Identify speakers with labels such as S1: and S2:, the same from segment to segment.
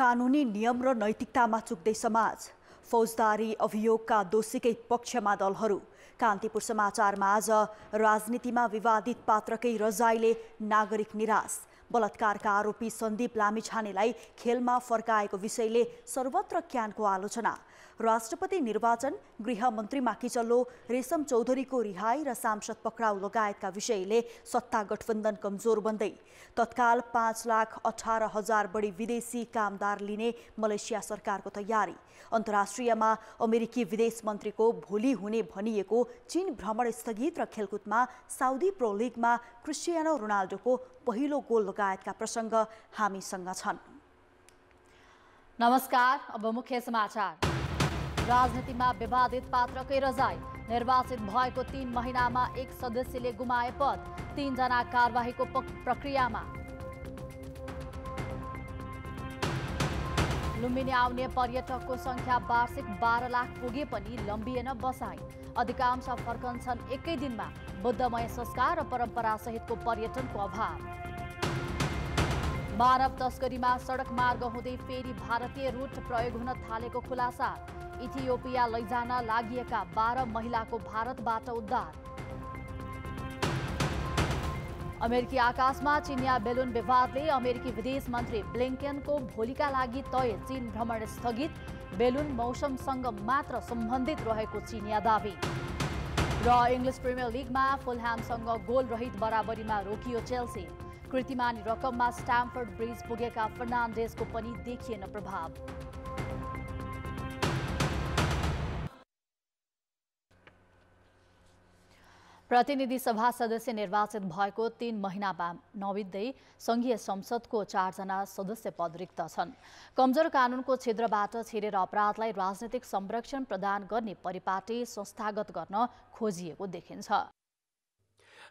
S1: कानुनी नियम र नैतिकतामा चुक्दै समाज, फौजदारी अभियोगका दोषीकै पक्षमा दलहरू। कान्तिपुर समाचारमा आज राजनीतिमा विवादित पात्रकै रजाइले नागरिक निराश, बलात्कारका आरोपी सन्दीप लामिछानेलाई खेलमा फर्काएको विषयले सर्वत्र क्यानको आलोचना। राष्ट्रपति निर्वाचन, गृहमन्त्री माकिचल्लो, रेशम चौधरीको रिहाई र सांसद पक्राउ लगायतका विषयले सत्ता गठबन्धन कमजोर बन्दै। तत्काल 5,18,000 बढी विदेशी कामदार लिने मलेसिया सरकारको तयारी। अन्तर्राष्ट्रियमा अमेरिकी विदेश मन्त्रीको भोलि हुने भनिएको चीन भ्रमण स्थगित र खेलकुदमा साउदी प्रो लिगमा क्रिस्टियानो रोनाल्डोको पहिलो गोल लगायतका प्रसङ्ग हामीसँग छन्।
S2: नमस्कार, अब मुख्य समाचार। राजनीतिमा विवादित पात्रकै रजाई, निर्वाचित भएको 3 महिनामा एक सदस्यले गुमाए पद, 3 जना कारबाहीको प्रक्रियामा। लुम्बिनी आउने पर्यटकको संख्या वार्षिक 12 लाख पुगे पनि लम्बिएन बसाई, अधिकांश फर्कन्छन् एकै दिनमा। बुद्धमय संस्कार र परम्परा सहितको पर्यटनको अभाव। मानव तस्करीमा सडक मार्ग हुँदै फेरि भारतीय रूट प्रयोग हुन थालेको खुलासा, इथियोपिया लैजान लागिएका 12 महिलाको भारतबाट उद्धार। अमेरिकी आकाशमा चिनिया बेलुन विवादले अमेरिकी विदेश मन्त्री ब्लिंकेनको भोलिका लागि तय चीन भ्रमण स्थगित, बेलुन मौसमसँग मात्र सम्बन्धित रहेको चिनिया दावी। र इङ्ग्लिस प्रिमियर लिगमा फुलह्यामसँग गोल रहित बराबरीमा रोकियो चेल्सी, कृतिमानी रकममा स्ट्यामफोर्ड ब्रिज पुगेका फर्नान्डेजको पनि देखिएन प्रभाव। प्रतिनिधि सभा सदस्य निर्वाचित भएको 3 महिनामा नबित्दै संघीय संसदको 4 जना सदस्य पद रिक्त छन्। कमजोर कानुनको छिद्रबाट छिरेर अपराधलाई राजनीतिक संरक्षण प्रदान गर्ने परिपाटी संस्थागत गर्न खोजिएको देखिन्छ।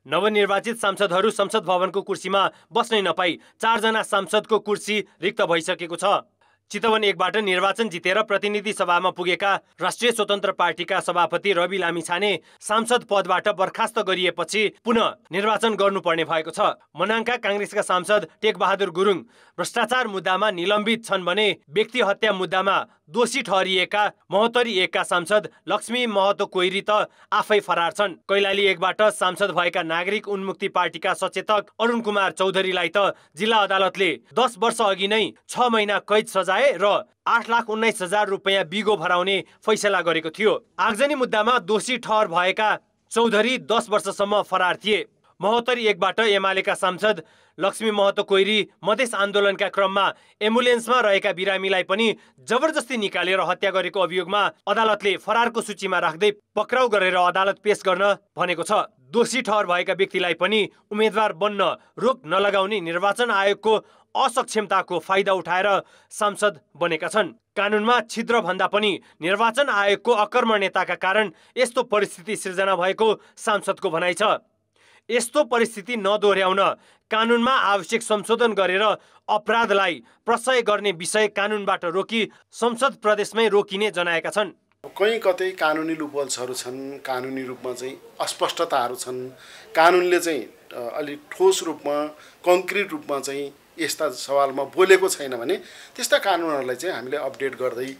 S3: नवनिर्वाचित सांसदहरू संसद भवनको कुर्सीमा बस्नै नपाई 4 जना सांसदको कुर्सी रिक्त भइसकेको छ। चितवन 1 बाट निर्वाचन जितेर प्रतिनिधि सभामा पुगेका राष्ट्रिय स्वतन्त्र पार्टीका सभापति रवि लामिछाने सांसद पदबाट बर्खास्त गरिएपछि पुनः निर्वाचन गर्नुपर्ने भएको छ। मनाङका कांग्रेसका सांसद टेकबहादुर गुरुङ भ्रष्टाचार मुद्दामा निलम्बित छन् भने व्यक्ति हत्या मुद्दामा दोषी ठहरिएका महोत्तरी 1 का सांसद लक्ष्मी महतो कोइरी त आफै फरार छन्। कैलाली 1 बाट सांसद भएका नागरिक उन्मुक्ति पार्टीका सचेतक अरुण कुमार चौधरीलाई त जिल्ला अदालतले 10 वर्ष अघि नै 6 महिना कैद सजाय र 8,19,000 रुपैयाँ बिगो भराउने फैसला गरेको थियो। आगजनी मुद्दामा दोषी ठहर भएका चौधरी 10 वर्षसम्म फरार थिए। महोत्तरी 1 बाट एमालेका सांसद लक्ष्मी महतो कोइरी मधेस आन्दोलनका क्रममा एम्बुलेन्समा रहेका बिरामीलाई पनि जबरजस्ती निकालेर हत्या गरेको अभियोगमा अदालतले फरारको सूचीमा राख्दै पक्राउ गरेर अदालत पेश गर्न भनेको छ। दोषी ठहर भएका व्यक्तिलाई पनि उम्मेदवार बन्न रोक नलगाउने निर्वाचन आयोगको असक्षमताको फाइदा उठाएर सांसद बनेका छन्। कानुनमा छिद्र भन्दा पनि निर्वाचन आयोगको अकर्मण्यताका कारण यस्तो परिस्थिति सिर्जना भएको सांसदको भनाइ छ। यस्तो परिस्थिति नदोहोर्याउन कानुनमा आवश्यक संशोधन गरेर अपराधलाई प्रशय गर्ने विषय कानुनबाट रोकी संसद प्रदेशमै रोकिने जनाएका छन्।
S4: कहीँ कतै कानुनी लुपहोल्सहरू छन्, कानुनी रूपमा चाहिँ अस्पष्टताहरू छन्, कानुनले चाहिँ अलि ठोस रूपमा कङ्क्रिट रूपमा चाहिँ यस्ता सवालमा बोलेको छैन भने त्यस्ता कानुनहरूलाई चाहिँ हामीले अपडेट गर्दै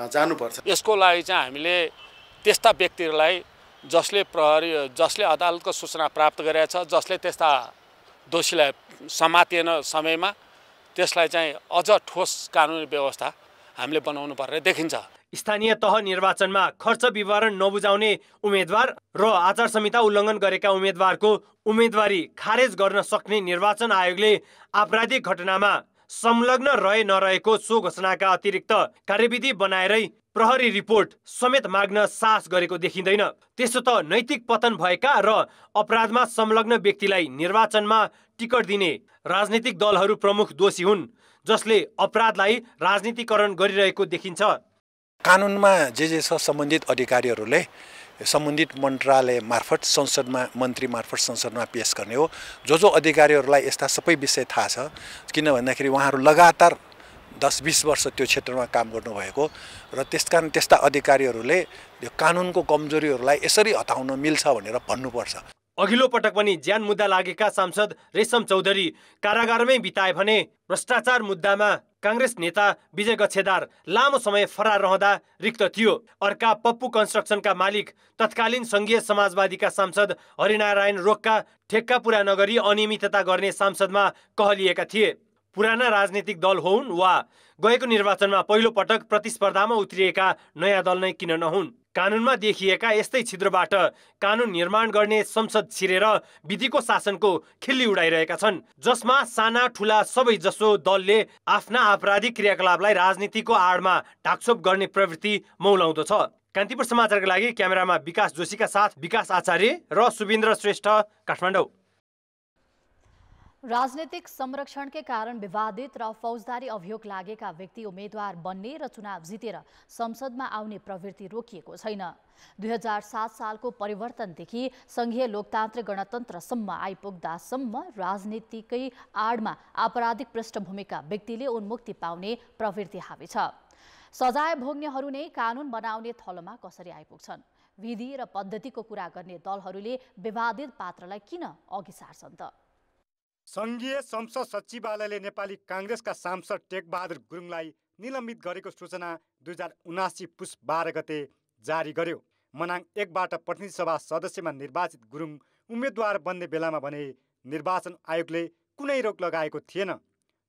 S4: जानुपर्छ।
S5: यसको लागि चाहिँ हामीले त्यस्ता व्यक्तिहरूलाई जसले अदालतको सूचना प्राप्त गरेका छ, जसले त्यस्ता दोषीलाई समातिएन समयमा, त्यसलाई चाहिँ अझ ठोस कानुनी व्यवस्था हामीले बनाउनु पर्ने देखिन्छ।
S3: स्थानीय तह निर्वाचनमा खर्च विवरण नबुझाउने उम्मेदवार र आचार संहिता उल्लङ्घन गरेका उम्मेदवारको उम्मेदवारी खारेज गर्न सक्ने निर्वाचन आयोगले आपराधिक घटनामा संलग्न रहे नरहेको सो घोषणाका अतिरिक्त कार्यविधि बनाएरै प्रहरी रिपोर्ट समेत माग्न साहस गरेको देखिँदैन। त्यसो त नैतिक पतन भएका र अपराधमा संलग्न व्यक्तिलाई निर्वाचनमा टिकट दिने राजनीतिक दलहरू प्रमुख दोषी हुन्, जसले अपराधलाई राजनीतिकरण गरिरहेको देखिन्छ।
S6: कानुनमा जे छ सम्बन्धित अधिकारीहरूले सम्बन्धित मन्त्रालय मार्फत संसदमा मन्त्री मार्फत संसदमा पेश गर्ने हो। जो अधिकारीहरूलाई यस्ता सबै विषय थाहा छ, किन भन्दाखेरि उहाँहरू लगातार 10-20 वर्ष त्यो क्षेत्रमा काम गर्नुभएको र त्यसकारण त्यस्ता अधिकारीहरूले यो कानुनको कमजोरीहरूलाई यसरी हटाउन मिल्छ भनेर भन्नुपर्छ।
S3: अघिल्लो पटक पनि ज्यान मुद्दा लागेका सांसद रेशम चौधरी कारागारमै बिताए भने भ्रष्टाचार मुद्दामा काङ्ग्रेस नेता विजय गच्छेदार लामो समय फरार रहँदा रिक्त थियो। अर्का पप्पू कन्स्ट्रक्सनका मालिक तत्कालीन सङ्घीय समाजवादीका सांसद हरिनारायण रोक्का ठेक्का पुरा नगरी अनियमितता गर्ने सांसदमा कहलिएका थिए। पुराना राजनीतिक दल हुन् वा गएको निर्वाचनमा पहिलो पटक प्रतिस्पर्धामा उत्रिएका नयाँ दल नै किन नहुन्, कानुनमा देखिएका यस्तै छिद्रबाट कानुन निर्माण गर्ने संसद छिरेर विधिको शासनको खिल्ली उडाइरहेका छन्, जसमा साना ठुला सबै जसो दलले आफ्ना आपराधिक क्रियाकलापलाई राजनीतिको आडमा ढाकछोप गर्ने प्रवृत्ति मौलाउँदो छ। कान्तिपुर समाचारका लागि क्यामेरामा विकास जोशीका साथ विकास आचार्य र सुबिन्द्र श्रेष्ठ, काठमाडौँ।
S2: राजनीतिक संरक्षण के कारण विवादित र फौजदारी अभियोग लागेका व्यक्ति उम्मेद्वार बन्ने र चुनाव जितेर संसदमा आउने प्रवृत्ति रोकिएको छैन। 2007 सालको परिवर्तनदेखि संघीय लोकतान्त्रिक गणतन्त्रसम्म आइपुग्दासम्म राजनीतिकै आडमा आपराधिक पृष्ठभूमिका व्यक्तिले उन्मुक्ति पाउने प्रवृत्ति हावी छ। सजाय भोग्नेहरू नै कानुन बनाउने थलोमा कसरी आइपुग्छन्? विधि र पद्धतिको कुरा गर्ने दलहरूले विवादित पात्रलाई किन अघि सार्छन् त?
S7: संघीय संसद सचिवालयले नेपाली काङ्ग्रेसका सांसद टेकबहादुर गुरुङलाई निलम्बित गरेको सूचना 2079 पुस 12 गते जारी गर्यो। मनाङ 1बाट प्रतिनिधि सभा सदस्यमा निर्वाचित गुरुङ उम्मेद्वार बन्ने बेलामा भने निर्वाचन आयोगले कुनै रोक लगाएको थिएन,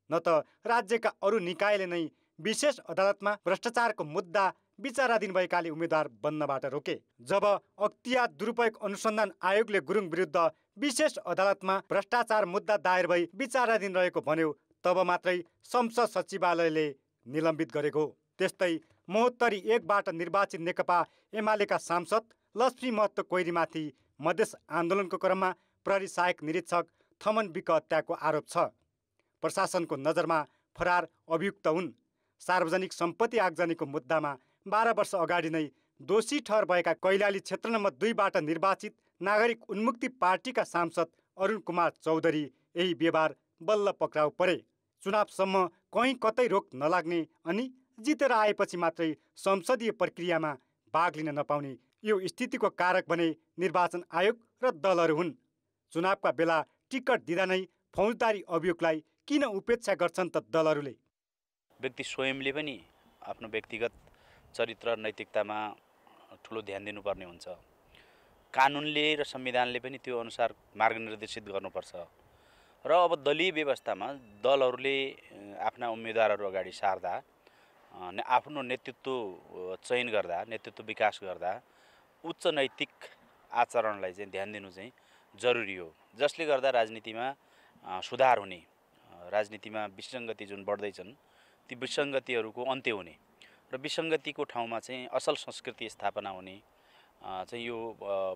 S7: न त राज्यका अरू निकायले नै विशेष अदालतमा भ्रष्टाचारको मुद्दा विचाराधीन भएकाले उम्मेद्वार बन्नबाट रोके। जब अख्तियार दुरुपयोग अनुसन्धान आयोगले गुरुङ विरुद्ध विशेष अदालतमा भ्रष्टाचार मुद्दा दायर भई विचाराधीन रहेको भन्यो, तब मात्रै संसद सचिवालयले निलम्बित गरेको। त्यस्तै महोत्तरी 1बाट निर्वाचित नेकपा एमालेका सांसद लक्ष्मी महतो कोइरीमाथि मधेस आन्दोलनको क्रममा प्रहरी सहायक निरीक्षक थमन विक हत्याको आरोप छ। प्रशासनको नजरमा फरार अभियुक्त हुन्। सार्वजनिक सम्पत्ति आगजनीको मुद्दामा 12 वर्ष अगाडि नै दोषी ठहर भएका कैलाली क्षेत्र नम्बर 2बाट निर्वाचित नागरिक उन्मुक्ति पार्टीका सांसद अरुण कुमार चौधरी यही व्यवहार बल्ल पक्राउ परे। चुनावसम्म कहीँ कतै रोक नलाग्ने अनि जितेर आएपछि मात्रै संसदीय प्रक्रियामा भाग लिन नपाउने यो स्थितिको कारक भने निर्वाचन आयोग र दलहरू हुन्। चुनावका बेला टिकट दिँदा नै फौजदारी अभियोगलाई किन उपेक्षा गर्छन् त दलहरूले?
S8: व्यक्ति स्वयंले पनि आफ्नो व्यक्तिगत चरित्र नैतिकतामा ठुलो ध्यान दिनुपर्ने हुन्छ। कानुनले र संविधानले पनि त्यो अनुसार मार्गनिर्देशित गर्नुपर्छ। र अब दलीय व्यवस्थामा दलहरूले आफ्ना उम्मेदवारहरू अगाडि सार्दा आफ्नो नेतृत्व चयन गर्दा, नेतृत्व विकास गर्दा उच्च नैतिक आचरणलाई चाहिँ ध्यान दिनु चाहिँ जरुरी हो, जसले गर्दा राजनीतिमा सुधार हुने, राजनीतिमा विसङ्गति जुन बढ्दैछन् ती विसङ्गतिहरूको अन्त्य हुने र विसङ्गतिको ठाउँमा चाहिँ असल संस्कृति स्थापना हुने चाहिँ यो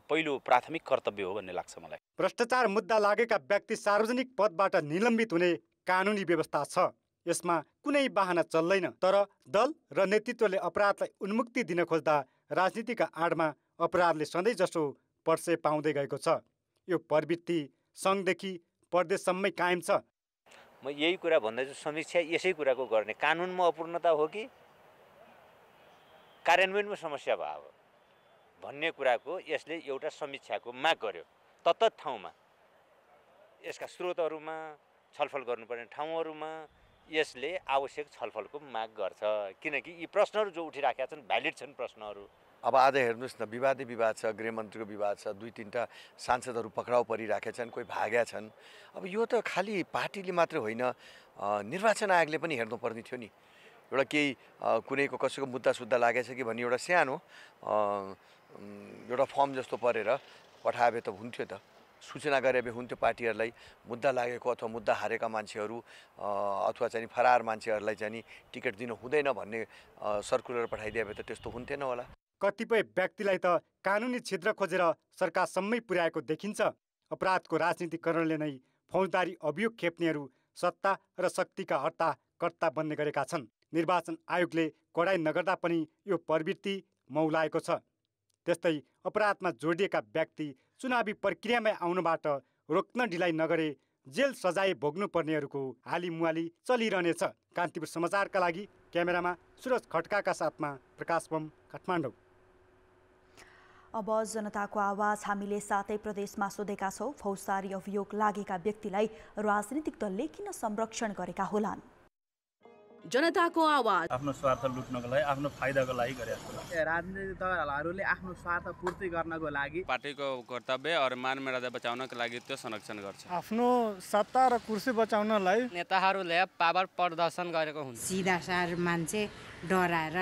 S8: पहिलो प्राथमिक कर्तव्य हो भन्ने लाग्छ मलाई।
S7: भ्रष्टाचार मुद्दा लागेका व्यक्ति सार्वजनिक पदबाट निलम्बित हुने कानुनी व्यवस्था छ, यसमा कुनै बहाना चल्दैन। तर दल र नेतृत्वले अपराधलाई उन्मुक्ति दिन खोज्दा राजनीतिका आडमा अपराधले सधैँ जसो पर्से पाउँदै गएको छ। यो प्रवृत्ति सङ्घदेखि प्रदेशसम्मै कायम छ।
S9: म यही कुरा भन्दैछु, समीक्षा यसै कुराको गर्ने। कानुनमा अपूर्णता हो कि कार्यान्वयनमा समस्या भयो भन्ने कुराको यसले एउटा समीक्षाको माग गर्यो। तत्त ठाउँमा यसका स्रोतहरूमा छलफल गर्नुपर्ने ठाउँहरूमा यसले आवश्यक छलफलको माग गर्छ, किनकि यी प्रश्नहरू जो उठिराखेका छन् भ्यालिड छन् प्रश्नहरू।
S10: अब आज हेर्नुहोस् न, विवादै विवाद छ, गृहमन्त्रीको विवाद छ, 2-3टा सांसदहरू पक्राउ परिराखेका छन्, कोही भागेका छन्। अब यो त खालि पार्टीले मात्रै होइन, निर्वाचन आयोगले पनि हेर्नुपर्ने थियो नि। एउटा केही कुनैको कसैको मुद्दा सुद्धा लागेछ कि भन्ने एउटा सानो एउटा फर्म जस्तो परेर पठाए त हुन्थ्यो त, सूचना गरे भए हुन्थ्यो पार्टीहरूलाई। मुद्दा लागेको अथवा मुद्दा हारेका मान्छेहरू अथवा चाहिँ फरार मान्छेहरूलाई चाहिँ टिकट दिनु हुँदैन भन्ने सर्कुलर पठाइदिए भए त त्यस्तो हुन्थेन होला।
S7: कतिपय व्यक्तिलाई त कानुनी छिद्र खोजेर सरकारसम्मै पुर्याएको देखिन्छ। अपराधको राजनीतिकरणले नै फौजदारी अभियोग खेप्नेहरू सत्ता र शक्तिका हर्ता बन्ने गरेका छन्। निर्वाचन आयोगले कडाई नगर्दा पनि यो प्रवृत्ति मौलाएको छ। त्यस्तै अपराधमा जोडिएका व्यक्ति चुनावी प्रक्रियामा आउनबाट रोक्न ढिलाइ नगरे जेल सजाय भोग्नुपर्नेहरूको हालिमुहाली चलिरहनेछ। कान्तिपुर समाचारका लागि क्यामेरामा सुरज खड्काका साथमा प्रकाश बम, काठमाडौँ।
S1: अब जनताको आवाज हामीले 7 प्रदेशमा सोधेका छौँ। फौजदारी अभियोग लागेका व्यक्तिलाई राजनीतिक दलले किन संरक्षण गरेका होलान्?
S11: जनताको आवाज
S12: आफ्नो स्वार्थ लुट्नको लागि, आफ्नो फाइदाको लागि गरेको छ।
S13: राजनीतिक दलहरूले आफ्नो स्वार्थ पूर्ति गर्नको लागि
S14: पार्टीको कर्तव्य और मान मर्यादा बचाउनको लागि त्यो संरक्षण गर्छ।
S15: आफ्नो सत्ता र कुर्सी बचाउनलाई
S16: नेताहरूले पावर प्रदर्शन गरेको हुन्छ।
S17: सिधा सार मान्छे डराएर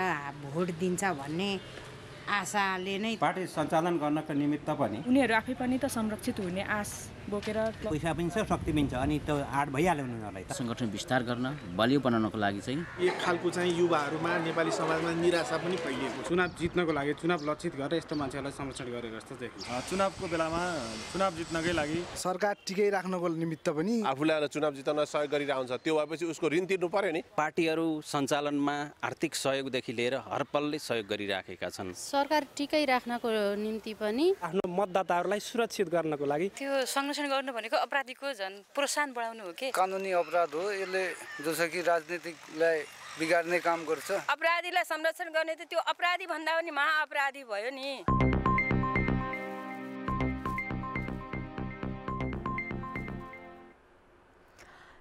S17: भोट दिन्छ भन्ने आशाले नै
S18: पार्टी सञ्चालन गर्नको निमित्त पनि
S19: उनीहरू आफै पनि त संरक्षित हुने आश बोकेर
S18: पैसा पनि छ, शक्ति पनि छ, अनि त्यो आड भइहाल्यो उनीहरूलाई त।
S20: संगठन विस्तार गर्न, बलियो बनाउनको लागि चाहिँ
S21: एक खालको चाहिँ युवाहरूमा नेपाली समाजमा निराशा पनि फैलिएको छ।
S22: चुनाव जित्नको लागि चुनाव लक्षित गरेर यस्तो मान्छेहरूलाई संरक्षण गरेको जस्तो देखिन्छ।
S12: चुनावको बेलामा चुनाव जित्नकै लागि
S21: सरकार टिकै राख्नको निमित्त पनि
S23: आफूलाई चुनाव जित्न सहयोग गरिरहन्छ। त्यो भएपछि उसको ऋण तिर्नु पर्यो नि।
S24: पार्टीहरू सञ्चालनमा आर्थिक सहयोगदेखि लिएर हरपलले सहयोग गरिराखेका छन्।
S25: सरकार टिकै राख्नको निम्ति पनि
S26: आफ्नो मतदाताहरूलाई सुरक्षित गर्नको लागि
S25: त्यो संरक्षण गर्नु भनेको अपराधीको झन् प्रोत्साहन बढाउनु हो के?
S27: कानुनी अपराध हो यसले, जस्तो कि राजनीतिकलाई बिगार्ने काम गर्छ।
S25: अपराधीलाई संरक्षण गर्ने त त्यो अपराधी भन्दा पनि महाअपराधी भयो नि।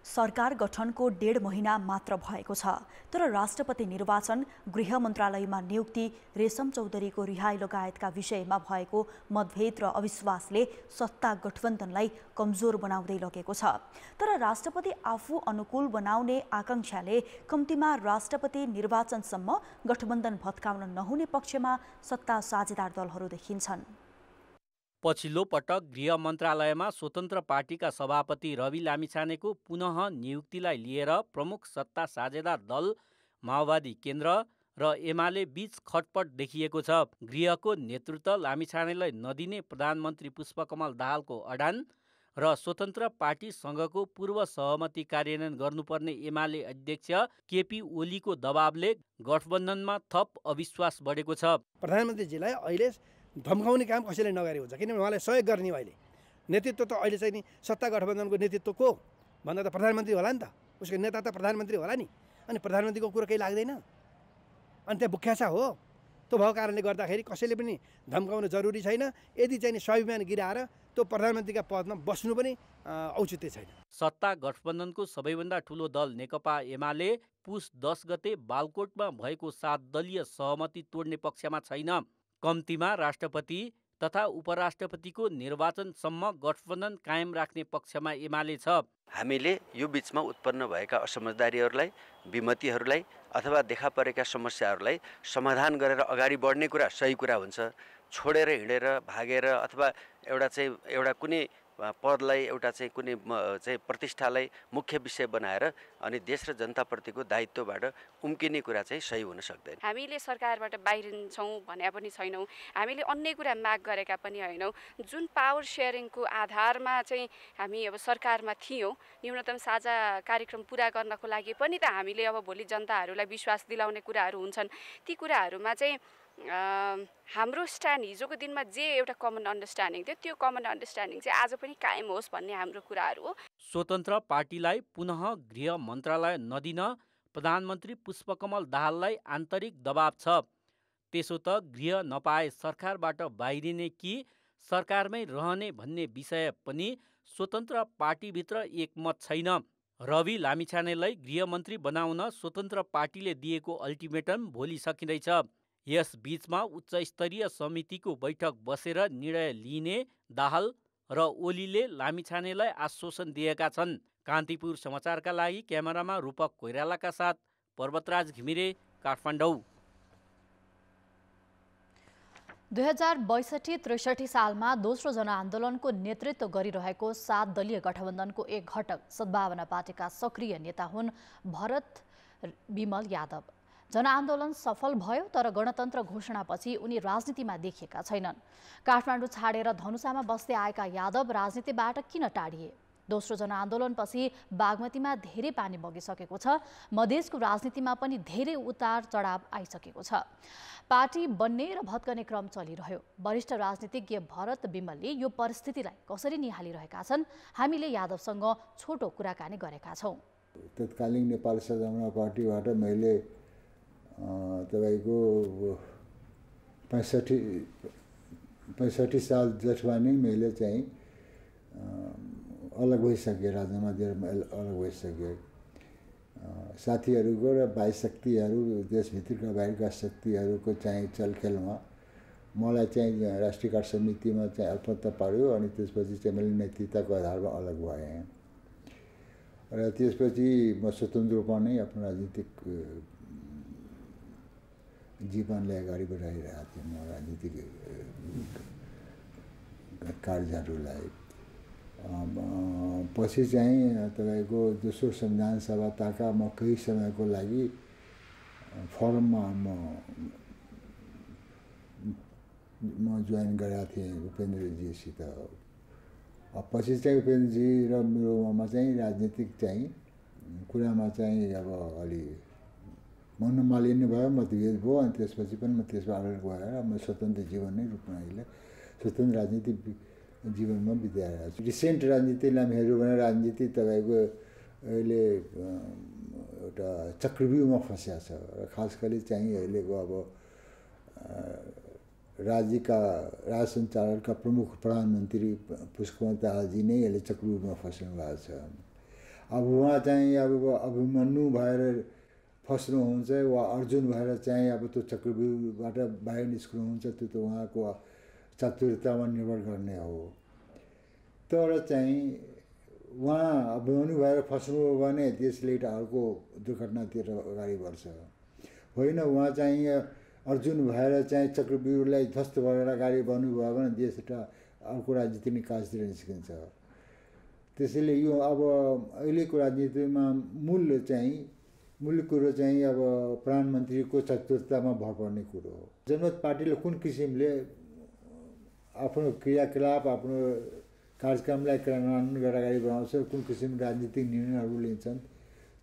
S1: सरकार गठनको 1.5 महिना मात्र भएको छ, तर राष्ट्रपति निर्वाचन, गृह मन्त्रालयमा नियुक्ति, रेशम चौधरीको रिहाई लगायतका विषयमा भएको मतभेद र अविश्वासले सत्ता गठबन्धनलाई कमजोर बनाउँदै लगेको छ। तर राष्ट्रपति आफू अनुकूल बनाउने आकांक्षाले कम्तीमा राष्ट्रपति निर्वाचनसम्म गठबन्धन भत्काउन नहुने पक्षमा सत्ता साझेदार दलहरू देखिन्छन्।
S28: पछिल्लो पटक गृह मन्त्रालयमा स्वतन्त्र पार्टीका सभापति रवि लामिछानेको पुनः नियुक्तिलाई लिएर प्रमुख सत्ता साझेदार दल माओवादी केन्द्र र एमाले बीच खटपट देखिएको छ। गृहको नेतृत्व लामिछानेलाई नदिने प्रधानमन्त्री पुष्पकमल दाहालको अडान र स्वतन्त्र पार्टीसँगको पूर्व सहमति कार्यान्वयन गर्नुपर्ने एमाले अध्यक्ष केपी ओलीको दबावले गठबन्धनमा थप अविश्वास बढेको छ।
S29: प्रधानमन्त्रीजीलाई अहिले धम्काउने काम कसैले नगरे हुन्छ, किनभने उहाँलाई सहयोग गर्ने अहिले नेतृत्व त अहिले चाहिँ नि सत्ता गठबन्धनको नेतृत्व को भन्दा त प्रधानमन्त्री होला नि त, उसको नेता त प्रधानमन्त्री होला नि। अनि प्रधानमन्त्रीको कुरो केही लाग्दैन, अनि त्यहाँ बुख्यासा हो। त्यो भएको कारणले गर्दाखेरि कसैले पनि धम्काउनु जरुरी छैन। यदि चाहिँ नि स्वाभिमान गिराएर त्यो प्रधानमन्त्रीका पदमा बस्नु पनि औचित्य छैन।
S28: सत्ता गठबन्धनको सबैभन्दा ठुलो दल नेकपा एमाले पुस 10 गते बालकोटमा भएको 7 दलीय सहमति तोड्ने पक्षमा छैन। कम्तीमा राष्ट्रपति तथा उपराष्ट्रपतिको निर्वाचनसम्म गठबन्धन कायम राख्ने पक्षमा एमाले छ।
S24: हामीले यो बीचमा उत्पन्न भएका असमझदारीहरूलाई, विमतिहरूलाई अथवा देखा परेका समस्याहरूलाई समाधान गरेर अगाडि बढ्ने कुरा सही कुरा हुन्छ। छोडेर हिँडेर भागेर अथवा एउटा कुनै पदलाई, एउटा चाहिँ कुनै चाहिँ प्रतिष्ठालाई मुख्य विषय बनाएर अनि देश र जनताप्रतिको दायित्वबाट उम्किने कुरा चाहिँ सही हुन सक्दैन।
S25: हामीले सरकारबाट बाहिरिन्छौँ भने पनि छैनौँ, हामीले अन्य कुरा माग गरेका पनि होइनौँ। जुन पावर सेयरिङको आधारमा चाहिँ हामी अब सरकारमा थियौँ, न्यूनतम साझा कार्यक्रम पुरा गर्नको लागि पनि त हामीले अब भोलि जनताहरूलाई विश्वास दिलाउने कुराहरू हुन्छन्। ती कुराहरूमा चाहिँ हाम्रो स्ट्यान्ड हिजोको दिनमा जे एउटा कमन अन्डरस्ट्यान्डिङ थियो, त्यो कमन अन्डरस्ट्यान्डिङ चाहिँ आज पनि कायम होस् भन्ने हाम्रो कुराहरू हो।
S28: स्वतन्त्र पार्टीलाई पुनः गृह मन्त्रालय नदिन प्रधानमन्त्री पुष्पकमल दाहाललाई आन्तरिक दबाव छ। त्यसो त गृह नपाए सरकारबाट बाहिरिने कि सरकारमै रहने भन्ने विषय पनि स्वतन्त्र पार्टीभित्र एकमत छैन। रवि लामिछानेलाई गृहमन्त्री बनाउन स्वतन्त्र पार्टीले दिएको अल्टिमेटम भोलि सकिँदैछ। यस बीचमा उच्च स्तरीय समितिको बैठक बसेर निर्णय लिने दाहाल र ओलीले लामिछानेलाई आश्वासन दिएका छन्। कान्तिपुर समाचारका लागि क्यामेरामा रूपक कोइरालाका साथ पर्वतराज घिमिरे, काठमाडौँ।
S2: 2062-63 सालमा दोस्रो जनआन्दोलनको नेतृत्व गरिरहेको 7 दलीय गठबन्धनको एक घटक सद्भावना पार्टीका सक्रिय नेता हुन् भरत विमल यादव। जनआन्दोलन सफल भयो, तर गणतन्त्र घोषणापछि उनी राजनीतिमा देखिएका छैनन्। काठमाडौँ छाडेर धनुषामा बस्दै आएका यादव राजनीतिबाट किन टाढिए? दोस्रो जनआन्दोलनपछि बागमतीमा धेरै पानी बगिसकेको छ। मधेसको राजनीतिमा पनि धेरै उतार चढाव आइसकेको छ। पार्टी बन्ने र भत्कने क्रम चलिरह्यो। वरिष्ठ राजनीतिज्ञ भरत विमलले यो परिस्थितिलाई कसरी निहालिरहेका छन्? हामीले यादवसँग छोटो कुराकानी गरेका छौँ।
S30: तत्कालीन नेपाल सद्भावना पार्टीबाट मैले तपाईँको 65 65 साल जेठमा नै मैले चाहिँ अलग भइसकेँ, राजीनामा दिएर अलग भइसकेँ। साथीहरूको र बाह्य शक्तिहरू, देशभित्रका बाहिरका शक्तिहरूको चाहिँ चलखेलमा मलाई चाहिँ राष्ट्रिय कार्य समितिमा चाहिँ अल्पत्ता पार्यो अनि त्यसपछि चाहिँ मैले नेतृत्वको आधारमा अलग भएँ र त्यसपछि म स्वतन्त्र रूपमा नै आफ्नो राजनीतिक जीवनलाई अगाडि बढाइरहेको थिएँ। म राजनीतिक कार्यहरूलाई पछि चाहिँ तपाईँको दोस्रो संविधान सभा ताका म केही समयको लागि फोरममा म जोइन गरेका थिएँ उपेन्द्रजीसित। पछि चाहिँ उपेन्द्रजी र मेरोमा चाहिँ राजनीतिक चाहिँ कुरामा चाहिँ अब अलि मनोमालिन्य भयो, मतभेद भयो अनि त्यसपछि पनि म त्यसमा अलग भएर म स्वतन्त्र जीवन नै रूपमा अहिले स्वतन्त्र राजनीतिक जीवनमा बिताइरहेको छु। रिसेन्ट राजनीतिलाई हेऱ्यो भने राजनीति तपाईँको अहिले एउटा चक्रव्यूहमा फँसिया छ र खास गरी चाहिँ अहिलेको अब राज्यका राज सञ्चालनका प्रमुख प्रधानमन्त्री पुष्पकमल दाहालजी नै अहिले चक्रव्यूहमा फस्नु भएको छ। अब उहाँ चाहिँ अब अभिमन्यु भएर फस्नुहुन्छ वा अर्जुन भएर चाहिँ अब त्यो चक्रव्यूहबाट बाहिर निस्कनुहुन्छ, त्यो त उहाँको चातुर्यतामा निर्भर गर्ने हो। तर चाहिँ उहाँ अभिमन्यु भएर फस्नुभयो भने देशले एउटा अर्को दुर्घटनातिर अगाडि बढ्छ। होइन, उहाँ चाहिँ अर्जुन भएर चाहिँ चक्रव्यूहलाई ध्वस्त गरेर अगाडि बढ्नुभयो भने देश एउटा अर्को राजनीतिक निकासतिर निस्किन्छ। त्यसैले यो अब अहिलेको राजनीतिमा मूल कुरो चाहिँ अब प्रधानमन्त्रीको चतुरतामा भर पर्ने कुरो हो। जनमत पार्टीले कुन किसिमले आफ्नो क्रियाकलाप, आफ्नो कार्यक्रमलाई क्रियान्वयन गरेर अगाडि बढाउँछ, कुन किसिमको राजनीतिक निर्णयहरू लिन्छन्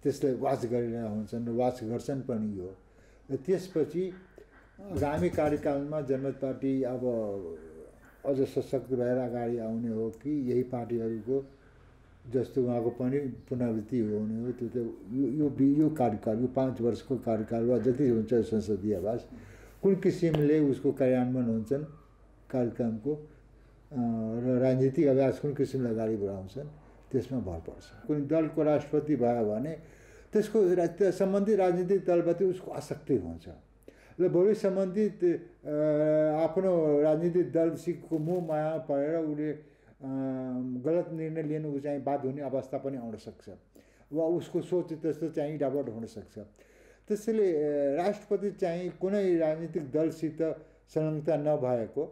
S30: त्यसलाई वाच गरिरहेका हुन्छन् र वाच गर्छन् पनि यो। र त्यसपछि आगामी कार्यकालमा जनमत पार्टी अब अझ सशक्त भएर अगाडि आउने हो कि यही पार्टीहरूको जस्तो उहाँको पनि पुनरावृत्ति हुने हो। त्यो त यो कार्यकाल, यो 5 वर्षको कार्यकाल वा जति हुन्छ संसदीय आवास कुन किसिमले उसको कार्यान्वयन हुन्छन् कार्यक्रमको र राजनीतिक अभ्यास कुन किसिमले अगाडि बढाउँछन् त्यसमा भर पर्छ। कुनै दलको राष्ट्रपति भयो भने त्यसको सम्बन्धित राजनीतिक दलप्रति उसको आसक्ति हुन्छ र बढी सम्बन्धित आफ्नो राजनीतिक दलसितको मोहमाया परेर उसले गलत निर्णय लिनु चाहिँ बाध्य हुने अवस्था पनि आउन सक्छ वा उसको सोच त्यस्तो चाहिँ डाइभर्ट हुन सक्छ। त्यसैले राष्ट्रपति चाहिँ कुनै राजनीतिक दलसित संलग्नता नभएको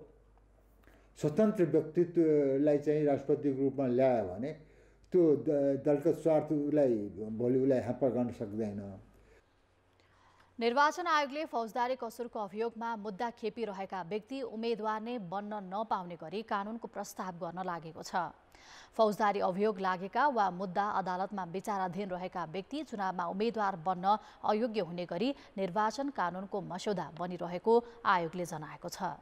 S30: स्वतन्त्र व्यक्तित्वलाई चाहिँ राष्ट्रपतिको रूपमा ल्यायो भने त्यो दलगत स्वार्थलाई भोलि उसलाई ह्याम्पर गर्न सक्दैन।
S2: निर्वाचन आयोगले फौजदारी कसुरको अभियोगमा मुद्दा खेपिरहेका व्यक्ति उम्मेद्वार नै बन्न नपाउने गरी कानुनको प्रस्ताव गर्न लागेको छ। फौजदारी अभियोग लागेका वा मुद्दा अदालतमा विचाराधीन रहेका व्यक्ति चुनावमा उम्मेद्वार बन्न अयोग्य हुने गरी निर्वाचन कानुनको मस्यौदा बनिरहेको आयोगले जनाएको छ।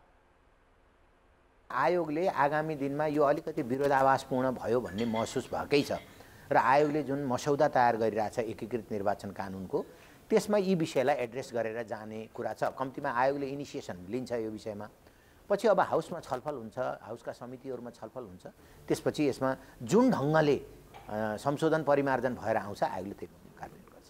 S3: आयोगले आगामी दिनमा यो अलिकति विरोधाभासपूर्ण भयो भन्ने महसुस भएकै छ र आयोगले जुन मस्यौदा तयार गरिरहेछ एकीकृत निर्वाचन कानुनको त्यसमा यी विषयलाई एड्रेस गरेर जाने कुरा छ। कम्तीमा आयोगले इनिसिएसन लिन्छ यो विषयमा, पछि अब हाउसमा छलफल हुन्छ, हाउसका समितिहरूमा छलफल हुन्छ, त्यसपछि यसमा जुन ढङ्गले संशोधन परिमार्जन भएर आउँछ आयोगले त्यही कार्यान्वयन गर्छ।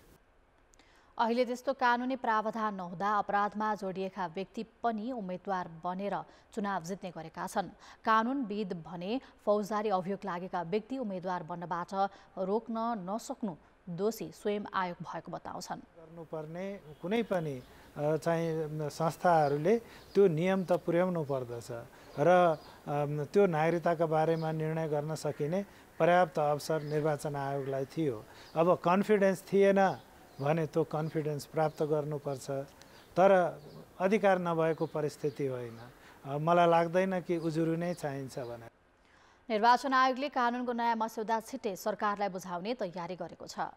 S2: अहिले त्यस्तो कानुनी प्रावधान नहुँदा अपराधमा जोडिएका व्यक्ति पनि उम्मेद्वार बनेर चुनाव जित्ने गरेका छन्। कानुनविद भने फौजदारी अभियोग लागेका व्यक्ति उम्मेद्वार बन्नबाट रोक्न नसक्नु दोषी स्वयं आयोग भएको बताउँछन्।
S15: गर्नुपर्ने कुनै पनि चाहिँ संस्थाहरूले त्यो नियम त पुर्याउनु पर्दछ र त्यो नागरिकताका बारेमा निर्णय गर्न सकिने पर्याप्त अवसर निर्वाचन आयोगलाई थियो। अब कन्फिडेन्स थिएन भने त्यो कन्फिडेन्स प्राप्त गर्नुपर्छ, तर अधिकार नभएको परिस्थिति होइन। मलाई लाग्दैन कि उजुरी नै चाहिन्छ भने।
S2: निर्वाचन आयोगले कानुनको नयाँ मस्यौदा छिट्टै सरकारलाई बुझाउने तयारी गरेको छ।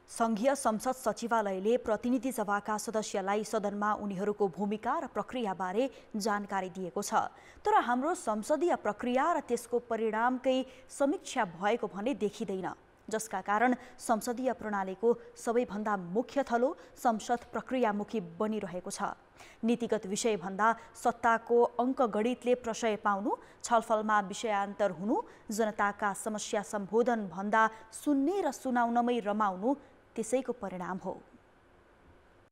S1: संघीय संसद सचिवालयले प्रतिनिधि सभाका सदस्यलाई सदनमा उनीहरूको भूमिका र प्रक्रियाबारे जानकारी दिएको छ। तर हाम्रो संसदीय प्रक्रिया र त्यसको परिणामकै समीक्षा भएको भने देखिँदैन। जसका कारण संसदीय प्रणालीको सबैभन्दा मुख्य थलो संसद प्रक्रियामुखी बनिरहेको छ। नीतिगत विषयभन्दा सत्ताको अङ्कगणितले प्रशय पाउनु, छलफलमा विषयान्तर हुनु, जनताका समस्या सम्बोधन भन्दा सुन्ने र सुनाउनमै रमाउनु त्यसैको परिणाम हो।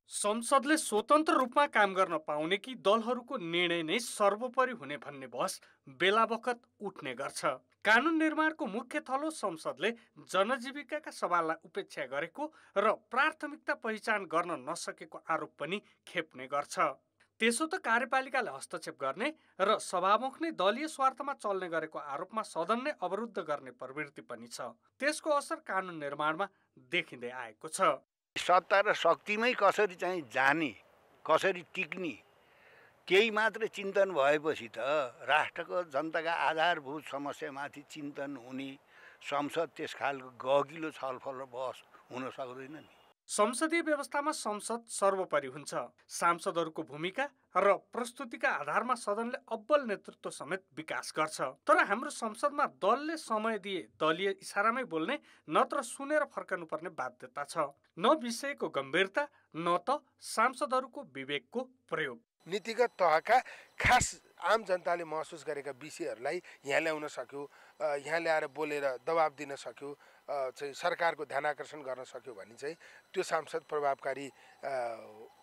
S4: संसदले स्वतन्त्र रूपमा काम गर्न पाउने कि दलहरूको निर्णय नै सर्वोपरि हुने भन्ने बहस बेला बखत उठ्ने गर्छ। कानुन निर्माणको मुख्य थलो संसदले जनजीविकाका सवाललाई उपेक्षा गरेको र प्राथमिकता पहिचान गर्न नसकेको आरोप पनि खेप्ने गर्छ। त्यसो त कार्यपालिकाले हस्तक्षेप गर्ने र सभामुख नै दलीय स्वार्थमा चल्ने गरेको आरोपमा सदन नै अवरुद्ध गर्ने प्रवृत्ति पनि छ। त्यसको असर कानुन निर्माणमा देखिँदै आएको छ।
S5: सत्ता र शक्तिमै कसरी चाहिँ जाने, कसरी टिक्ने, त्यही मात्र चिन्तन भएपछि त राष्ट्रको जनताका आधारभूत समस्यामाथि चिन्तन हुने संसद त्यस खालको गहिलो छलफल र बहस हुन सक्दैन नि।
S4: संसदीय व्यवस्थामा संसद सर्वोपरि हुन्छ। सांसदहरूको भूमिका र प्रस्तुतिका आधारमा सदनले अब्बल नेतृत्व समेत विकास गर्छ। तर हाम्रो संसदमा दलले समय दिए दलीय इसारामै बोल्ने, नत्र सुनेर फर्कनुपर्ने बाध्यता छ। न विषयको गम्भीरता, न त सांसदहरूको विवेकको प्रयोग।
S21: नीतिगत तहका खास आम जनताले महसुस गरेका विषयहरूलाई यहाँ ल्याउन सक्यो, यहाँ ल्याएर बोलेर दबाब दिन सक्यो, चाहिँ सरकारको ध्यान आकर्षण गर्न सक्यो भने चाहिँ त्यो सांसद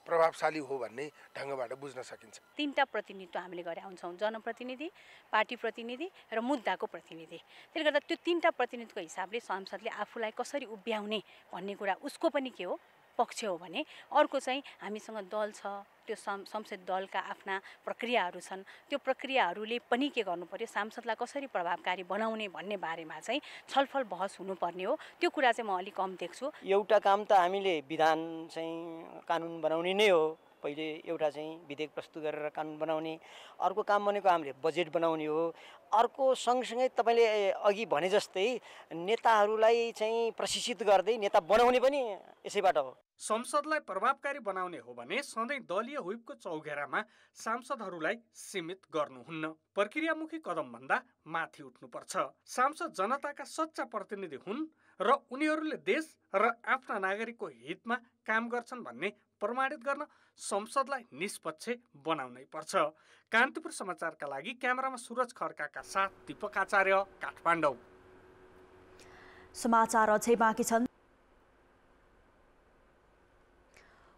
S21: प्रभावशाली हो भन्ने ढङ्गबाट बुझ्न सकिन्छ।
S6: तीनटा प्रतिनिधित्व हामीले गरे हुन्छौँ, जनप्रतिनिधि, पार्टी प्रतिनिधि र मुद्दाको प्रतिनिधि। त्यसले गर्दा त्यो तीनटा प्रतिनिधिको हिसाबले सांसदले आफूलाई कसरी उभ्याउने भन्ने कुरा उसको पनि के हो पक्ष हो भने, अर्को चाहिँ हामीसँग दल छ, त्यो संसद दलका आफ्ना प्रक्रियाहरू छन्, त्यो प्रक्रियाहरूले पनि के गर्नु पर्यो, सांसदलाई कसरी प्रभावकारी बनाउने भन्ने बारेमा चाहिँ छलफल बहस हुनुपर्ने हो। त्यो कुरा चाहिँ म अलिक कम देख्छु।
S7: एउटा काम त हामीले विधान चाहिँ कानुन बनाउने नै हो, पहिले एउटा चाहिँ विधेयक प्रस्तुत गरेर कानुन बनाउने, अर्को काम भनेको हामीले बजेट बनाउने हो, अर्को सँगसँगै तपाईँले अघि भने जस्तै नेताहरूलाई चाहिँ प्रशिक्षित गर्दै नेता बनाउने पनि यसैबाट हो।
S4: संसदलाई प्रभावकारी बनाउने हो भने सधैँ दलीय हुइपको चौघेरामा सांसदहरूलाई सीमित गर्नुहुन्न, प्रक्रियामुखी कदमभन्दा माथि उठ्नुपर्छ। सांसद जनताका सच्चा प्रतिनिधि हुन् र उनीहरूले देश र आफ्ना नागरिकको हितमा काम गर्छन् भन्ने प्रमाणित गर्न संसदलाई निष्पक्ष बनाउनै पर्छ। कान्तिपुर समाचारका लागि क्यामेरामा सुरज खड्काका साथ दीपक आचार्य, काठमाडौँ।
S1: समाचार अझै बाँकी छन्।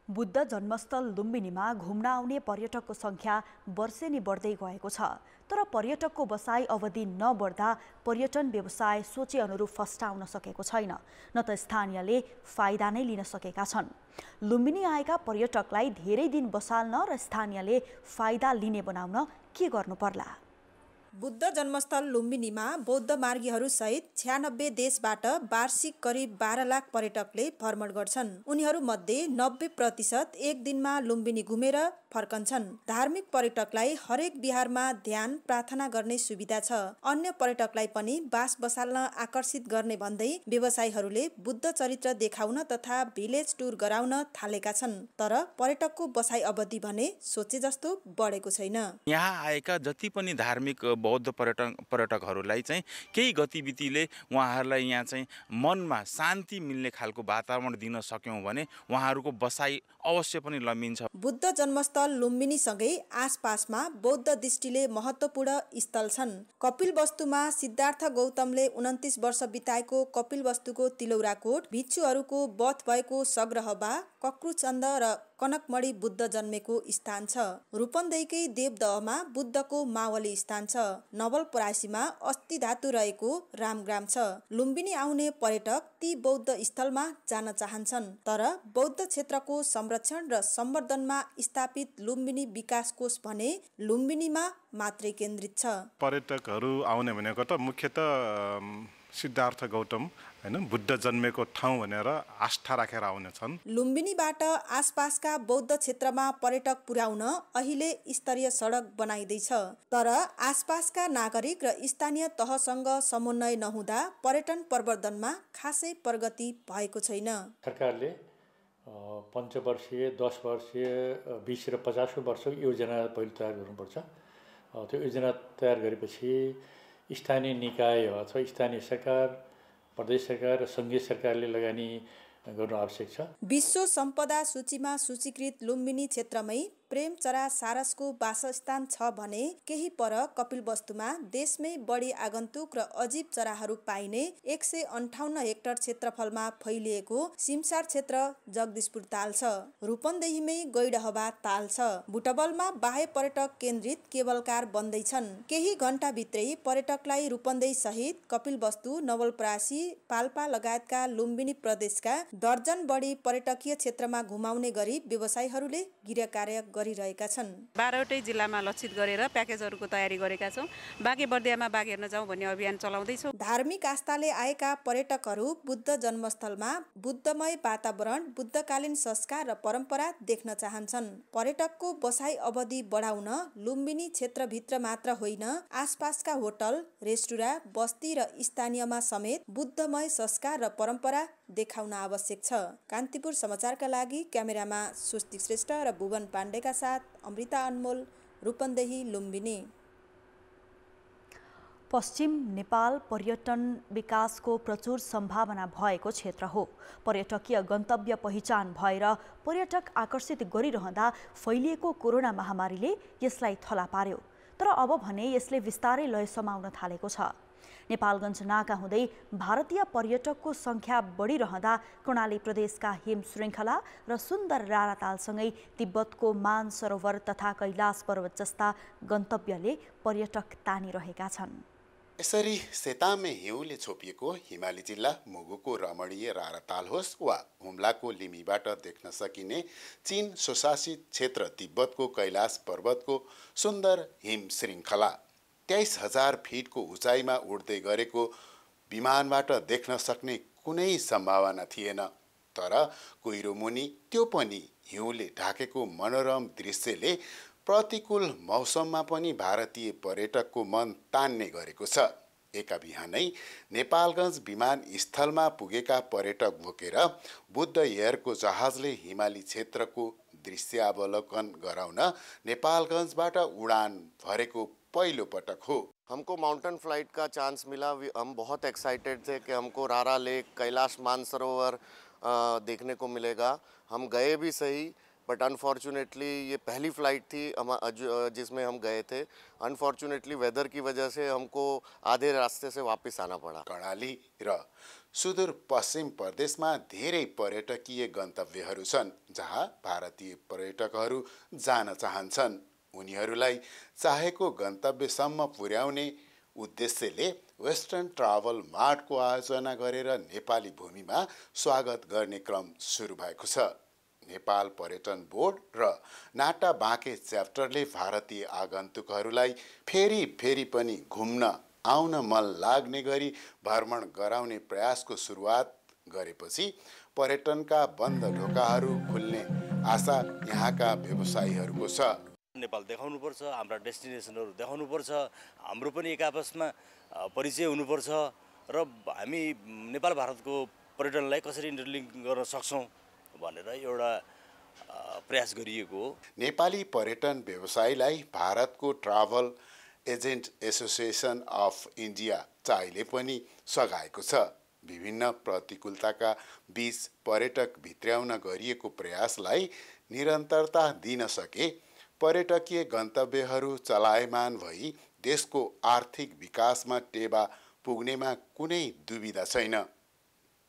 S1: बुद्ध जन्मस्थल लुम्बिनीमा घुम्न आउने पर्यटकको संख्या वर्षेनी बढ्दै गएको छ। तर पर्यटकको बसाई अवधि नबढ्दा पर्यटन व्यवसाय सोचे अनुरूप फस्टाउन सकेको छैन, न त स्थानीयले फाइदा नै लिन सकेका छन्। लुम्बिनी आएका पर्यटकलाई धेरै दिन बसाल्न र स्थानीयले फाइदा लिने बनाउन के गर्नु पर्ला?
S8: बुद्ध जन्मस्थल लुम्बिनीमा बौद्ध मार्गीहरू सहित 96 देशबाट वार्षिक करिब 12 लाख पर्यटकले भ्रमण गर्छन्। उनीहरू मध्ये 90% एक दिनमा लुम्बिनी घुमेर फर्कन्छन्। धार्मिक पर्यटकलाई हरेक बिहारमा ध्यान प्रार्थना गर्ने सुविधा छ। अन्य पर्यटकलाई पनि बास बसाल्न आकर्षित गर्ने भन्दै व्यवसायीहरूले बुद्ध चरित्र देखाउन तथा भिलेज टुर गराउन थालेका छन्। तर पर्यटकको बसाई अवधि भने सोचे जस्तो बढेको छैन।
S9: यहाँ आएका जति पनि धार्मिक बौद्ध पर्यटकहरूलाई चाहिँ केही गतिविधिले उहाँहरूलाई यहाँ चाहिँ मनमा शान्ति मिल्ने खालको वातावरण दिन सक्यौँ भने उहाँहरूको बसाई अवश्य पनि लम्बिन्छ।
S8: बुद्ध जन्मस्थल लुम्बिनीसँगै आसपासमा बौद्ध दृष्टिले महत्त्वपूर्ण स्थल छन्। कपिलवस्तुमा सिद्धार्थ गौतमले 29 वर्ष बिताएको कपिलवस्तुको तिलौराकोट, भिक्षुहरूको वध भएको सग्रहबा, कक्रुचन्द र कनकमणि बुद्ध जन्मेको स्थान छ। रूपन्देहीकै देवदहमा बुद्धको मावली स्थान छ। नवलपरासीमा अस्थि धातु रहेको रामग्राम छ। लुम्बिनी आउने पर्यटक ती बौद्ध स्थलमा जान चाहन्छन्, तर बौद्ध क्षेत्रको संरक्षण र सम्वर्धनमा स्थापित लुम्बिनी विकास कोष भने लुम्बिनीमा मात्रै केन्द्रित छ।
S10: पर्यटकहरू आउने भनेको त मुख्यतः सिद्धार्थ गौतम हैन बुद्ध जन्मेको ठाउँ भनेर आस्था राखेर आउने छन्।
S8: लुम्बिनीबाट आसपासका बौद्ध क्षेत्रमा पर्यटक पुर्याउन अहिले स्तरीय सडक बनाइँदैछ, तर आसपासका नागरिक र स्थानीय तहसँग समन्वय नहुँदा पर्यटन प्रवर्धनमा खासै प्रगति भएको छैन।
S11: सरकारले 5 वर्षीय, 10 वर्षीय, 20 र 50 वर्षको योजना पहिले तयार गर्नुपर्छ। त्यो योजना तयार गरेपछि स्थानीय निकाय अथवा स्थानीय सरकार प्रदेश सरकार र सङ्घीय सरकारले लगानी गर्नु आवश्यक छ।
S8: विश्व सम्पदा सूचीमा सूचीकृत लुम्बिनी क्षेत्रमै प्रेमचरा सारसको वासस्थान छ भने केही पर कपिलवस्तुमा देशमै बढी आगन्तुक र अजीब चराहरू पाइने 158 हेक्टर क्षेत्रफलमा फैलिएको सिमसार क्षेत्र जगदीशपुर ताल छ। रूपन्देहीमै गैडहवा ताल छ। बुटबलमा बाह्य पर्यटक केन्द्रित केबलकार बन्दैछन्। केही घण्टाभित्रै पर्यटकलाई रूपन्देही सहित कपिलवस्तु, नवलपरासी, पाल्पा लगायतका लुम्बिनी प्रदेशका दर्जन बढी पर्यटकीय क्षेत्रमा घुमाउने गरी व्यवसायीहरूले गृहकार्य गरिरहेका छन्।
S12: 12वटै जिल्लामा लक्षित गरेर प्याकेजहरूको तयारी गरेका छौँ। बाँके बर्दियामा बाघ हेर्न जाउँ भन्ने अभियान चलाउँदैछौँ।
S8: धार्मिक आस्थाले आएका पर्यटकहरू बुद्ध जन्मस्थलमा बुद्धमय वातावरण, बुद्धकालीन संस्कार र परम्परा देख्न चाहन्छन्। पर्यटकको बसाइ अवधि बढाउन लुम्बिनी क्षेत्रभित्र मात्र होइन, आसपासका होटल, रेस्टुरा, बस्ती र स्थानीयमा समेत बुद्धमय संस्कार र परम्परा देखाउन आवश्यक छ। कान्तिपुर समाचारका लागि क्यामेरामा स्वस्तिक श्रेष्ठ र भुवन पाण्डेका साथ अमृता अनमोल, रूपन्देही, लुम्बिनी।
S1: पश्चिम नेपाल पर्यटन विकासको प्रचुर सम्भावना भएको क्षेत्र हो। पर्यटकीय गन्तव्य पहिचान भएर पर्यटक आकर्षित गरिरहँदा फैलिएको कोरोना महामारीले यसलाई थला पार्यो। तर अब भने यसले बिस्तारै लय समाउन थालेको छ। नेपालगञ्ज नाका हुँदै भारतीय पर्यटकको संख्या बढिरहँदा कर्णाली प्रदेशका हिम श्रृङ्खला र सुन्दर रारातालसँगै तिब्बतको मानसरोवर तथा कैलाश पर्वत जस्ता गन्तव्यले पर्यटक तानिरहेका छन्।
S13: यसरी सेतामे हिउँले छोपिएको हिमाली जिल्ला मुगुको रमणीय राराताल होस् वा हुम्लाको लिमीबाट देख्न सकिने चीन स्वशासित क्षेत्र तिब्बतको कैलाश पर्वतको सुन्दर हिम श्रृङ्खला 23,000 फिटको उचाइमा उड्दै गरेको विमानबाट देख्न सक्ने कुनै सम्भावना थिएन। तर कुहिरो मुनि त्यो पनि हिउँले ढाकेको मनोरम दृश्यले प्रतिकूल मौसममा पनि भारतीय पर्यटकको मन तान्ने गरेको छ। एका बिहानै नेपालगञ्ज विमानस्थलमा पुगेका पर्यटक बोकेर बुद्ध एयरको जहाजले हिमाली क्षेत्रको दृश्यावलोकन गराउन नेपालगञ्जबाट उडान भरेको पहिलो पटक हो।
S14: हमको माउंटेन फ्लाइट का चांस मिला। हम बहुत एक्साइटेड थे कि हमको रारा लेक, कैलाश मानसरोवर देखने को मिलेगा। हम गए भी सही, बट अनफॉर्चुनेटली ये पहली फ्लाइट थी जिसमें हम गए थे। अनफॉर्चुनेटली वेदर की वजह से हमको आधे रास्ते से वापस आना पड़ा।
S13: कर्णाली र सुदूर पश्चिम प्रदेशमा धेरै पर्यटकीय गन्तव्यहरू छन् जहाँ भारतीय पर्यटकहरू जान चाहन्छन्। उनीहरूलाई चाहेको गन्तव्यसम्म पुर्याउने उद्देश्यले वेस्टर्न ट्राभल मार्टको आयोजना गरेर नेपाली भूमिमा स्वागत गर्ने क्रम सुरु भएको छ। नेपाल पर्यटन बोर्ड र नाटा बाँके च्याप्टरले भारतीय आगन्तुकहरूलाई फेरि फेरि पनि घुम्न आउन मन लाग्ने गरी भ्रमण गराउने प्रयासको सुरुवात गरेपछि पर्यटनका बन्द ढोकाहरू खुल्ने आशा यहाँका व्यवसायीहरूको छ।
S16: नेपाल देखाउनुपर्छ, हाम्रा डेस्टिनेसनहरू देखाउनुपर्छ, हाम्रो पनि एक आपसमा परिचय हुनुपर्छ र हामी नेपाल भारतको पर्यटनलाई कसरी इन्टरलिङ्क गर्न सक्छौँ भनेर एउटा प्रयास गरिएको हो।
S13: नेपाली पर्यटन व्यवसायीलाई भारतको travel agent association of India चाइले पनि सघाएको छ। विभिन्न प्रतिकूलताका बीच पर्यटक भित्र्याउन गरिएको प्रयासलाई निरन्तरता दिन सके पर्यटकीय गन्तव्यहरू चलायमान भई देशको आर्थिक विकासमा टेवा पुग्नेमा कुनै दुविधा छैन।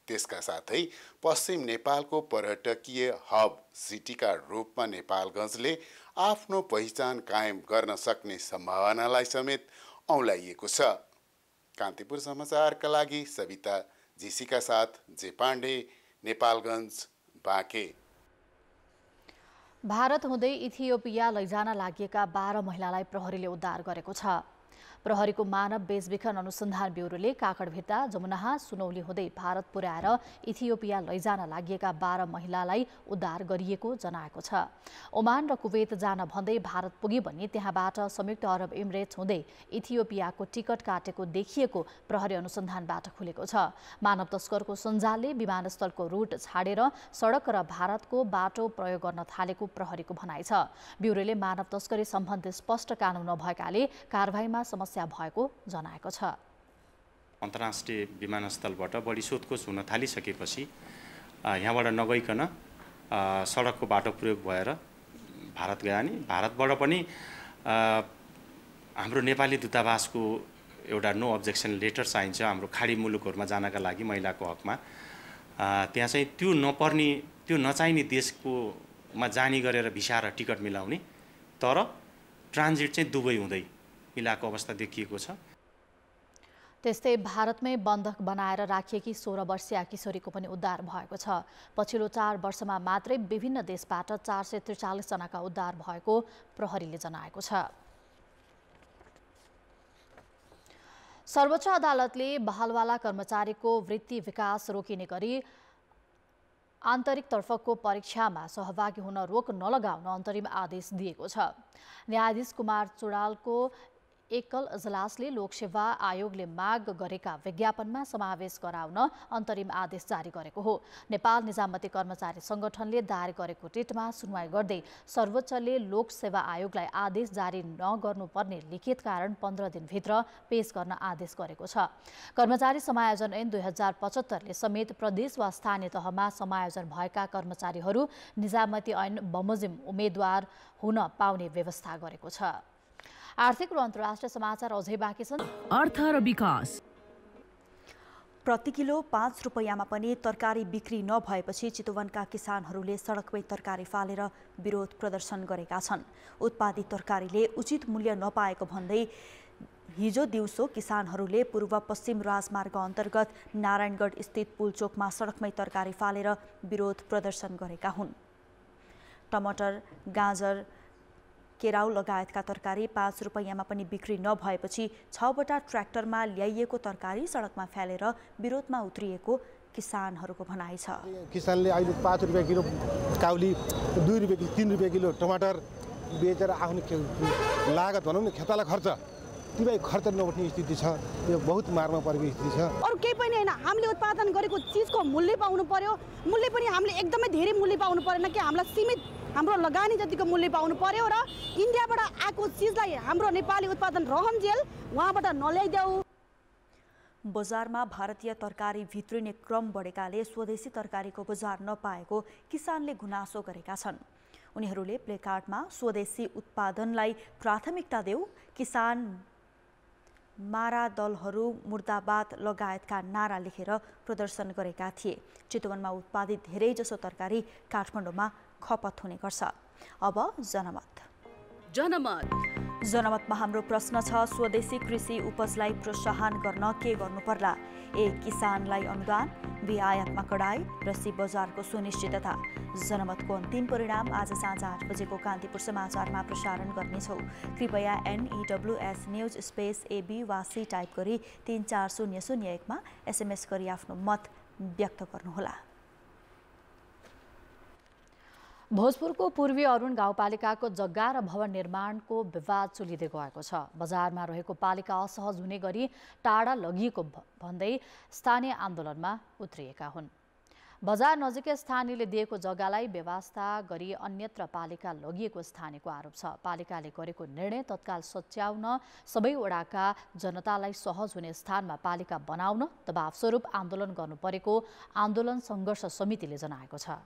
S13: त्यसका साथै पश्चिम नेपालको पर्यटकीय हब सिटीका रूपमा नेपालगञ्जले आफ्नो पहिचान कायम गर्न सक्ने सम्भावनालाई समेत औँल्याइएको छ। कान्तिपुर समाचारका लागि सविता जीसीका साथ जे पाण्डे, नेपालगञ्ज, बाँके।
S2: भारत हुँदै इथियोपिया लैजान लागेका 12 महिलालाई प्रहरीले उद्धार गरेको छ। प्रहरीको मानव बेचबिखन अनुसन्धान ब्युरोले काकडभिट्टा, जमुनाहा, सुनौली हुँदै भारत पुर्याएर इथियोपिया लैजान लागेका 12 महिलालाई उद्धार गरिएको जनाएको छ। ओमान र कुवेत जान भन्दै भारत पुगे भने त्यहाँबाट संयुक्त अरब इमिरेट्स हुँदै इथियोपियाको टिकट काटेको देखिएको प्रहरी अनुसन्धानबाट खुलेको छ। मानव तस्करको सञ्जालले विमानस्थलको रुट छाडेर सडक र भारतको बाटो प्रयोग गर्न थालेको प्रहरीको भनाइ छ। ब्युरोले मानव तस्करी सम्बन्धी स्पष्ट कानुन नभएकाले कारबाहीमा समस्या भएको जनाएको छ।
S17: अन्तर्राष्ट्रिय विमानस्थलबाट बढी सोधखोज हुन थालिसकेपछि यहाँबाट नगइकन सडकको बाटो प्रयोग भएर भारत गए नि भारतबाट पनि हाम्रो नेपाली दूतावासको एउटा नो अब्जेक्सन लेटर चाहिन्छ हाम्रो खाडी मुलुकहरुमा जानका लागि महिलाको हकमा त्यहाँ चाहिँ त्यो नपर्ने त्यो नचाहिने देशकोमा जाने गरेर भिसा र टिकट मिलाउने तर ट्रान्जिट चाहिँ दुबई हुँदै मिलाएको अवस्था देखिएको छ।
S2: त्यस्तै भारतमै बन्धक बनाएर राखिएकी 16 वर्षीय किशोरीको पनि उद्धार भएको छ। पछिल्लो 4 वर्षमा मात्रै विभिन्न देशबाट 443 जनाका उद्धार भएको प्रहरीले जनाएको छ। सर्वोच्च अदालतले बहालवाला कर्मचारीको वृत्ति विकास रोकिने गरी आन्तरिक तर्फको परीक्षामा सहभागी हुन रोक नलगाउन अन्तरिम आदेश दिएको छ। न्यायाधीश कुमार चुडालको एकल इजलासले लोकसेवा आयोगले माग गरेका विज्ञापनमा समावेश गराउन अन्तरिम आदेश जारी गरेको हो। नेपाल निजामती कर्मचारी संगठनले दायर गरेको रिटमा सुनवाई गर्दै सर्वोच्चले लोकसेवा आयोगलाई आदेश जारी नगर्नुपर्ने लिखित कारण 15 दिनभित्र पेश गर्न आदेश गरेको छ। कर्मचारी समायोजन ऐन 2075 ले समेत प्रदेश वा स्थानीय तहमा समायोजन भएका कर्मचारीहरू निजामती ऐन बमोजिम उम्मेद्वार हुन पाउने व्यवस्था गरेको छ। आर्थिक र अन्तर्राष्ट्रिय समाचार अझै बाँकी छन्।
S1: अर्थ र विकास। प्रति किलो 5 रुपैयाँमा पनि तरकारी बिक्री नभएपछि चितवनका किसानहरूले सडकमै तरकारी फालेर विरोध प्रदर्शन गरेका छन्। उत्पादित तरकारीले उचित मूल्य नपाएको भन्दै हिजो दिउँसो किसानहरूले पूर्व पश्चिम राजमार्ग अन्तर्गत नारायणगढ स्थित पुलचोकमा सडकमै तरकारी फालेर विरोध प्रदर्शन गरेका हुन्। टमाटर, गाजर, केराउ लगायतका तरकारी 5 रुपैयाँमा पनि बिक्री नभएपछि 6वटा ट्र्याक्टरमा ल्याइएको तरकारी सडकमा फालेर विरोधमा उत्रिएको किसानहरूको भनाइ छ।
S21: किसानले अहिले 5 रुपियाँ किलो काउली, 2 रुपियाँ किलो, 3 रुपियाँ किलो टमाटर बेचेर आफ्नो लागत भनौँ न खेताला खर्च तिमी खर्च नउठ्ने स्थिति छ। यो बहुत मारमा परेको स्थिति छ।
S18: अरू केही पनि हैन, हामीले उत्पादन गरेको चिजको मूल्य पाउनु पर्यो। मूल्य पनि हामीले एकदमै धेरै मूल्य पाउनु परेन कि हामीलाई सीमित हाम्रो लगानी जतिको मूल्य पाउनु पर्यो र इन्डियाबाट आएको चिजलाई हाम्रो नेपाली उत्पादन रहन्जेल वहाँबाट नल्याइदेऊ।
S1: बजारमा भारतीय तरकारी भित्रिने क्रम बढेकाले स्वदेशी तरकारीको बजार नपाएको किसानले गुनासो गरेका छन्। उनीहरूले प्लेकार्डमा स्वदेशी उत्पादनलाई प्राथमिकता देऊ, किसान मारा दलहरू मुर्दाबाद लगायतका नारा लेखेर प्रदर्शन गरेका थिए। चितवनमा उत्पादित धेरैजसो तरकारी काठमाडौँमा खपत हुने गर्छ। अब जनमतमा हाम्रो प्रश्न छ, स्वदेशी कृषि उपजलाई प्रोत्साहन गर्न के गर्नु पर्ला? ए. किसानलाई अनुदान, बी. आयातमा कडाई र सी. बजारको सुनिश्चितता। जनमतको अन्तिम परिणाम आज साँझ 8 बजेको कान्तिपुर समाचारमा प्रसारण गर्नेछौँ। कृपया NEWS न्युज स्पेस AB वा C टाइप गरी 34001 मा SMS गरी आफ्नो मत व्यक्त गर्नुहोला।
S2: भोजपुरको पूर्वी अरुण गाउँपालिकाको जग्गा र भवन निर्माणको विवाद चुलिँदै गएको छ। बजारमा रहेको पालिका असहज हुने गरी टाढा लगिएको भन्दै स्थानीय आन्दोलनमा उत्रिएका हुन्। बजार नजिकै स्थानीयले दिएको जग्गालाई व्यवस्था गरी अन्यत्र पालिका लगिएको स्थानीयको आरोप छ। पालिकाले गरेको निर्णय तत्काल सच्याउन सबै वडाका जनतालाई सहज हुने स्थानमा पालिका बनाउन दबाव स्वरूप आन्दोलन गर्नु परेको आन्दोलन सङ्घर्ष समितिले जनाएको छ।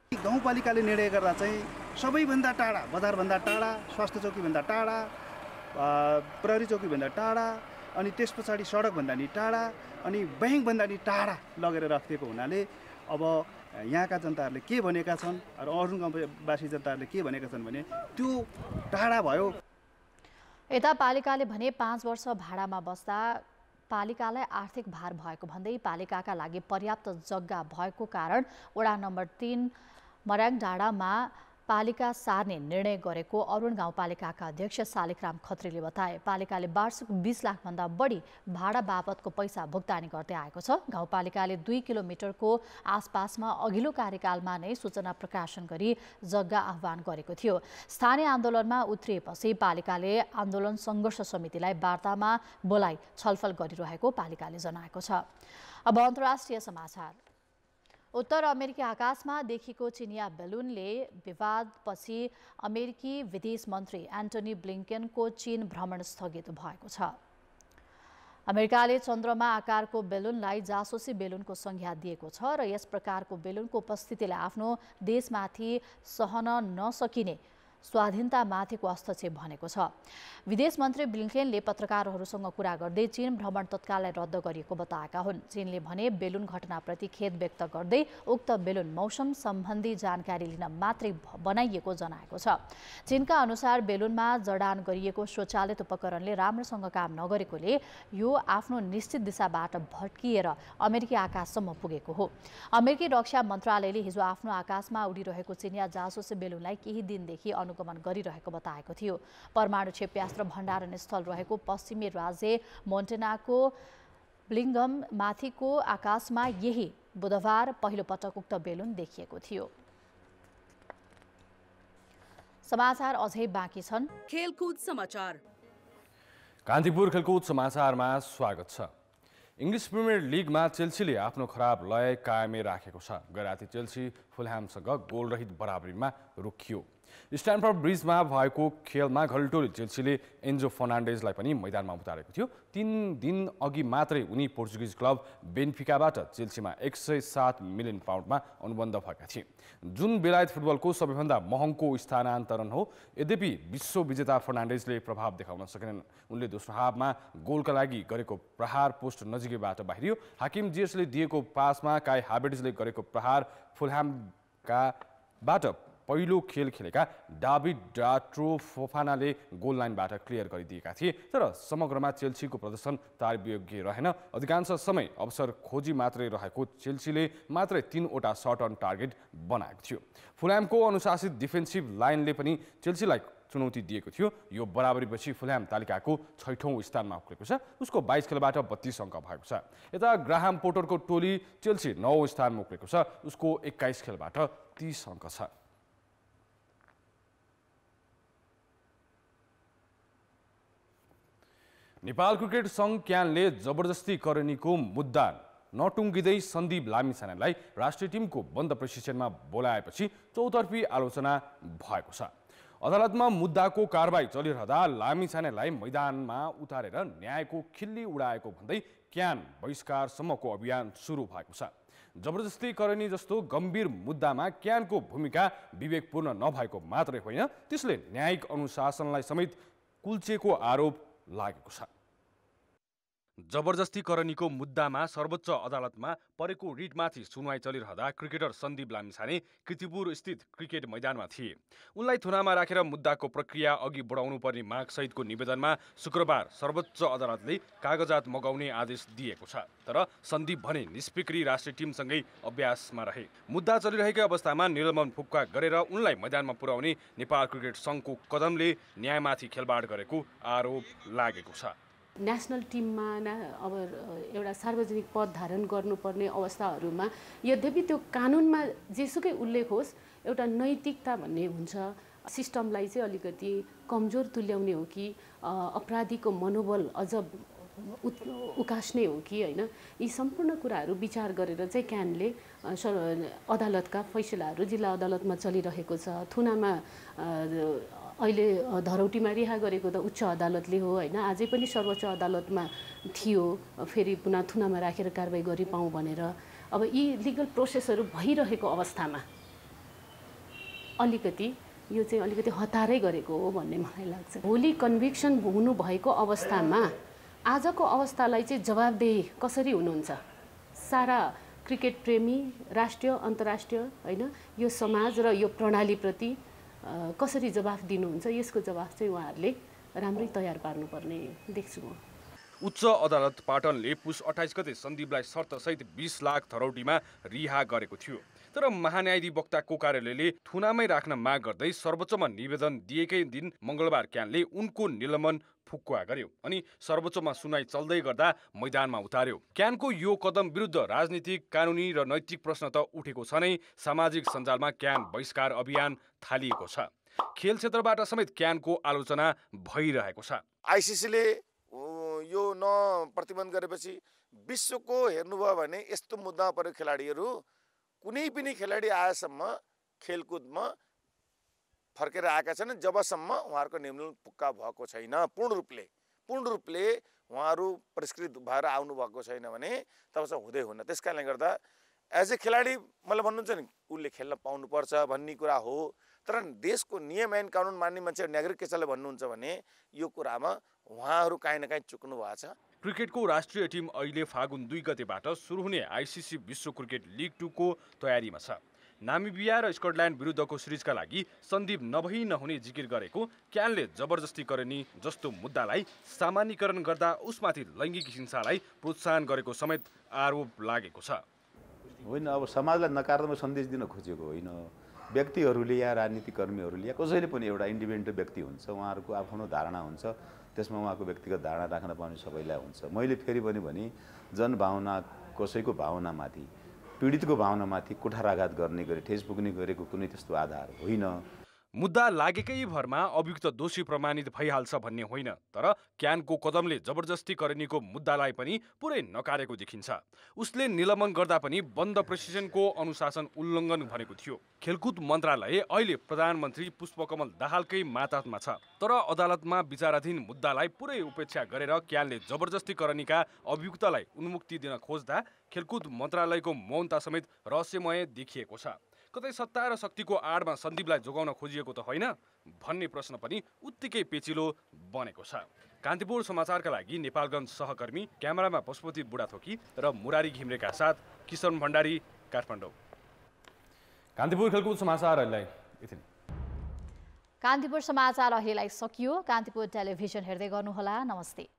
S19: गाउँपालिकाले निर्णय गर्दा चाहिँ सबैभन्दा टाढा, बजारभन्दा टाढा, स्वास्थ्य चौकीभन्दा टाढा, प्रहरी चौकीभन्दा टाढा, अनि त्यस पछाडि सडकभन्दा नि टाढा, अनि ब्याङ्कभन्दा नि टाढा लगेर राखिदिएको हुनाले अब यहाँका जनताहरूले के भनेका छन् र अरुण गाउँवासी जनताहरूले के भनेका छन् भने त्यो टाढा भयो।
S2: यता पालिकाले भने 5 वर्ष भाडामा बस्दा पालिकालाई आर्थिक भार भएको भन्दै पालिकाका लागि पर्याप्त जग्गा भएको कारण वडा नम्बर 3 मर्याङ डाँडामा पालिका सार्ने निर्णय गरेको अरुण गाउँपालिकाका अध्यक्ष शालिग्राम खत्रीले बताए। पालिकाले वार्षिक 20 लाखभन्दा बढी भाडा बापतको पैसा भुक्तानी गर्दै आएको छ। गाउँपालिकाले 2 किलोमिटरको आसपासमा अघिल्लो कार्यकालमा नै सूचना प्रकाशन गरी जग्गा आह्वान गरेको थियो। स्थानीय आन्दोलनमा उत्रिएपछि पालिकाले आन्दोलन सङ्घर्ष समितिलाई वार्तामा बोलाइ छलफल गरिरहेको पालिकाले जनाएको छ। अब अन्तर्राष्ट्रिय समाचार। उत्तर अमेरिकी आकाशमा देखिएको चिनिया बेलुनले विवादपछि अमेरिकी विदेश मन्त्री एन्टनी ब्लिङ्केनको चीन भ्रमण स्थगित भएको छ। अमेरिकाले चन्द्रमा आकारको बेलुनलाई जासुसी बेलुनको संज्ञा दिएको छ र यस प्रकारको बेलुनको उपस्थितिले आफ्नो देशमाथि सहन नसकिने स्वाधीनतामाथिको हस्तक्षेप भनेको छ। विदेश मन्त्री ब्लिङ्केनले पत्रकारहरूसँग कुरा गर्दै चीन भ्रमण तत्कालै रद्द गरिएको बताएका हुन्। चीनले भने बेलुन घटनाप्रति खेद व्यक्त गर्दै उक्त बेलुन मौसम सम्बन्धी जानकारी लिन मात्रै बनाइएको जनाएको छ। चीनका अनुसार बेलुनमा जडान गरिएको स्वचालित उपकरणले राम्रोसँग काम नगरेकोले यो आफ्नो निश्चित दिशाबाट भट्किएर अमेरिकी आकाशसम्म पुगेको हो। अमेरिकी रक्षा मन्त्रालयले हिजो आफ्नो आकाशमा उडिरहेको चिनिया जासुसी बेलुनलाई केही दिनदेखि अनुगमन गरिरहेको बताएको थियो। परमाणु क्षेप्यास्त्र भण्डारण स्थल रहेको पश्चिमी राज्य मोन्टेनाको ब्लिङ्गम माथिको आकाशमा यही बुधबार पहिलो पटक उक्त बेलुन देखिएको थियो। समाचार अझै बाँकी छन्।
S20: खेलकुद समाचार।
S22: कान्तिपुर खेलकुद समाचारमा स्वागत छ। इङ्ग्लिस प्रिमियर लिगमा चेल्सीले आफ्नो खराब लय कायमै राखेको छ। गैराती चेल्सी फुलह्यामसँग गोलरहित बराबरीमा रोकियो। स्ट्यानफोर्ड ब्रिजमा भएको खेलमा घरेलु चेल्सीले एन्जो फर्नान्डेजलाई पनि मैदानमा उतारेको थियो। 3 दिन अघि मात्रै उनी पोर्चुगिज क्लब बेन्फिकाबाट चेल्सीमा 107 मिलियन पाउन्डमा अनुबन्ध भएका थिए, जुन बेलायत फुटबलको सबैभन्दा महँगो स्थानान्तरण हो। यद्यपि विश्व विजेता फर्नान्डेजले प्रभाव देखाउन सकेनन्। उनले दोस्रो हाफमा गोलका लागि गरेको प्रहार पोस्ट नजिकैबाट बाहिरियो। हाकिम जिएसले दिएको पासमा काई हाभर्ट्जले गरेको प्रहार फुलह्यामकाबाट पहिलो खेल खेलेका डाभिड डाट्रो फोफानाले गोल लाइनबाट क्लियर गरिदिएका थिए। तर समग्रमा चेल्सीको प्रदर्शन तारयोग्य रहेन। अधिकांश समय अवसर खोजी मात्रै रहेको चेल्सीले मात्रै 3वटा सर्ट अन टार्गेट बनाएको थियो। फुलह्यामको अनुशासित डिफेन्सिभ लाइनले पनि चेल्सीलाई चुनौती दिएको थियो। यो बराबरीपछि फुलह्याम तालिकाको 6औं स्थानमा उक्लेको छ। उसको 22 खेलबाट 32 अङ्क भएको छ। यता ग्राहम पोटरको टोली चेल्सी 9औं स्थानमा उक्लेको छ। उसको 21 खेलबाट 30 अङ्क छ। नेपाल क्रिकेट सङ्घ क्यानले जबरजस्तीकरणीको मुद्दा नटुङ्गिँदै सन्दीप लामिछानेलाई राष्ट्रिय टिमको बन्द प्रशिक्षणमा बोलाएपछि चौतर्फी आलोचना भएको छ। अदालतमा मुद्दाको कारबाही चलिरहँदा लामिछानेलाई मैदानमा उतारेर न्यायको खिल्ली उडाएको भन्दै क्यान बहिष्कारसम्मको अभियान सुरु भएको छ। जबरजस्तीकरणी जस्तो गम्भीर मुद्दामा क्यानको भूमिका विवेकपूर्ण नभएको मात्रै होइन, त्यसले न्यायिक अनुशासनलाई समेत कुल्चेको आरोप लागेको छ।
S23: जबरजस्तीकरणीको मुद्दामा सर्वोच्च अदालतमा परेको रिटमाथि सुनवाई चलिरहँदा क्रिकेटर सन्दीप लामिछाने कीर्तिपुर स्थित क्रिकेट मैदानमा थिए। उनलाई थुनामा राखेर मुद्दाको प्रक्रिया अघि बढाउनु पर्ने मागसहितको निवेदनमा शुक्रबार सर्वोच्च अदालतले कागजात मगाउने आदेश दिएको छ। तर सन्दीप भने निष्क्रिय राष्ट्रिय टिमसँगै अभ्यासमा रहे। मुद्दा चलिरहेकै अवस्थामा निलम्बन फुक्का गरेर उनलाई मैदानमा पुर्याउने नेपाल क्रिकेट सङ्घको कदमले न्यायमाथि खेलबाड गरेको आरोप लागेको छ।
S24: नेसनल टिममा अब एउटा सार्वजनिक पद धारण गर्नुपर्ने अवस्थाहरूमा यद्यपि त्यो कानुनमा जेसुकै उल्लेख होस्, एउटा नैतिकता भन्ने हुन्छ। सिस्टमलाई चाहिँ अलिकति कमजोर तुल्याउने हो कि अपराधीको मनोबल अझ उकास्ने हो कि होइन, यी सम्पूर्ण कुराहरू विचार गरेर चाहिँ क्यानले अदालतका फैसलाहरू जिल्ला अदालतमा चलिरहेको छ। थुनामा अहिले धरौटीमा रिहा गरेको त उच्च अदालतले हो होइन, अझै पनि सर्वोच्च अदालतमा थियो, फेरि पुनः थुनामा राखेर कारबाही गरिपाउँ भनेर। अब यी लिगल प्रोसेसहरू भइरहेको अवस्थामा यो चाहिँ अलिकति हतारै गरेको हो भन्ने मलाई लाग्छ। भोलि कन्भिक्सन हुनुभएको अवस्थामा आजको अवस्थालाई चाहिँ जवाबदेही कसरी हुनुहुन्छ? सारा क्रिकेट प्रेमी, राष्ट्रिय अन्तर्राष्ट्रिय होइन, यो समाज र यो प्रणालीप्रति कसरी जवाफ दिनुहुन्छ, यसको जवाफ चाहिँ उहाँहरूले राम्रै तयार पार्नुपर्ने देख्छु म।
S23: उच्च अदालत पाटनले पुस 28 गते सन्दीपलाई शर्तसहित 20 लाख थरौटीमा रिहा गरेको थियो। तर महान्यायाधिवक्ताको कार्यालयले थुनामै राख्न माग गर्दै सर्वोच्चमा निवेदन दिएकै दिन मङ्गलबार क्यानले उनको निलम्बन फुक्का गर्यो अनि सर्वोच्चमा सुनवाई चल्दै गर्दा मैदानमा उतार्यो। क्यानको यो कदम विरुद्ध राजनीतिक, कानुनी र नैतिक प्रश्न त उठेको छ नै। सामाजिक सञ्जालमा क्यान बहिष्कार अभियान थालिएको छ। खेल क्षेत्रबाट समेत क्यानको आलोचना भइरहेको छ।
S25: आइसिसीले यो नप्रतिबन्ध गरेपछि विश्वको हेर्नुभयो भने यस्तो मुद्दा परेको खेलाडीहरू कुनै पनि खेलाडी आएसम्म खेलकुदमा फर्केर आएका छन् जबसम्म उहाँहरूको निलम्बन पुक्का भएको छैन पूर्ण रूपले। पूर्ण रूपले उहाँहरू परिष्कृत भएर आउनुभएको छैन भने तबसम्म हुँदै हुन्न। त्यस कारणले गर्दा एज ए खेलाडी मलाई भन्नुहुन्छ नि उसले खेल्न पाउनुपर्छ भन्ने कुरा हो, तर देशको नियम ऐन कानुन मान्ने मान्छे नागरिक केचाले भन्नुहुन्छ भने यो कुरामा उहाँहरू काहीँ न काहीँ चुक्नु भएको छ।
S23: क्रिकेटको राष्ट्रिय टिम अहिले फागुन 2 गतेबाट सुरु हुने आइसिसी विश्व क्रिकेट लिग 2 को तयारीमा छ। नामिबिया र स्कटल्यान्ड विरुद्धको सिरिजका लागि सन्दीप नभई नहुने जिकिर गरेको क्यानले जबरजस्ती गर्ने जस्तो मुद्दालाई सामान्यीकरण गर्दा उसमाथि लैङ्गिक हिंसालाई प्रोत्साहन गरेको समेत आरोप लागेको छ।
S3: होइन, अब समाजलाई नकारात्मक सन्देश दिन खोजेको होइन। व्यक्तिहरूले या राजनीतिकर्मीहरूले या कसैले पनि एउटा इन्डिपेन्डेन्ट व्यक्ति हुन्छ, उहाँहरूको आफ्नो धारणा हुन्छ, त्यसमा उहाँको व्यक्तिगत धारणा राख्न पाउने सबैलाई हुन्छ। मैले फेरि पनि भने जनभावना कसैको भावनामाथि पीडितको भावनामाथि कुठाराघात गर्ने गरी ठेस पुग्ने गरेको कुनै त्यस्तो आधार होइन।
S23: मुद्दा लागेकै भरमा अभियुक्त दोषी प्रमाणित भइहाल्छ भन्ने होइन, तर क्यानको कदमले जबरजस्ती गरिनेको मुद्दालाई पनि पुरै नकारेको देखिन्छ। उसले निलम्बन गर्दा पनि बन्द प्रेसिडेन्टको अनुशासन उल्लङ्घन भनेको थियो। खेलकुद मन्त्रालय अहिले प्रधानमन्त्री पुष्पकमल दाहालकै मातहतमा छ, तर अदालतमा विचाराधीन मुद्दालाई पुरै उपेक्षा गरेर क्यानले जबरजस्ती गरिनेका अभियुक्तलाई उन्मुक्ति दिन खोज्दा खेलकुद मन्त्रालयको मौनता समेत रहस्यमय देखिएको छ। कतै सत्ता र शक्तिको आडमा सन्दीपलाई जोगाउन खोजिएको त होइन भन्ने प्रश्न पनि उत्तिकै पेचिलो बनेको छ। कान्तिपुर समाचारका लागि नेपालगञ्ज सहकर्मी क्यामेरामा पशुपति बुढाथोकी र मुरारी घिम्रेका साथ किशन भण्डारी, काठमाडौँ।
S22: कान्तिपुर खेलकुद समाचार अहिले यति नै।
S2: कान्तिपुर समाचार अहिलेलाई सकियो। कान्तिपुर टेलिभिजन हेर्दै गर्नुहोला। नमस्ते।